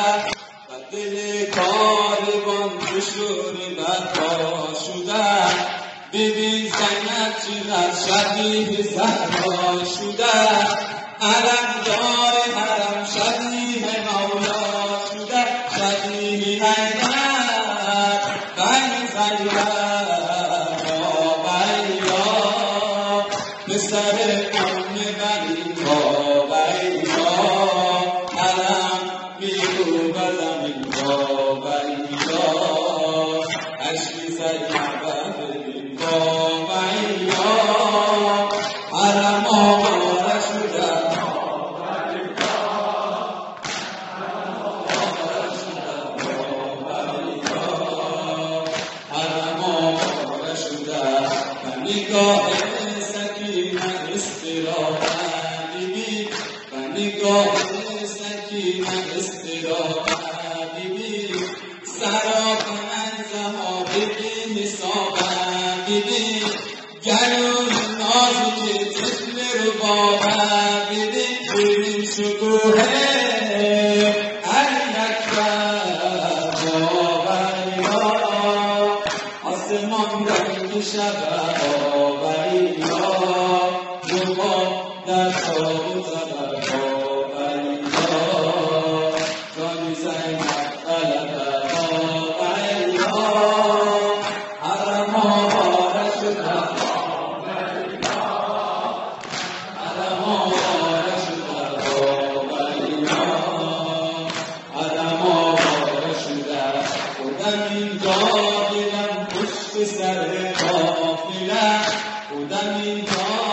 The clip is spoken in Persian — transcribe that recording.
شده و دل کاروان دشور برپا شده. ببین زینب چقدر شبیه زهرا شده، علمدار حرم شبیه مولا شده. شبیه حیدر بین زینب بابیا، پسر ام بنی بابیا، علم میگو بزمین بابیا، عشقی زینب ببین بابیا، حرم آواره شده. نگاه سکینه استراحت ببین، و نگاه سکینه استراحت ببین، سراغ منزها ببین حسابت ببین، گلوی نازک طفل ربابت ببین، ببین شکوه علی اکبر بابیا، آسمان رنگ شب بابیا، جمعه در تابوت بابیا، جان زینب غلب بابیا، حرم آواره شده، حرم آواره شده بابیا، حرم آواره شده. خودم اینجا پشت سر قافله، خودم اینجا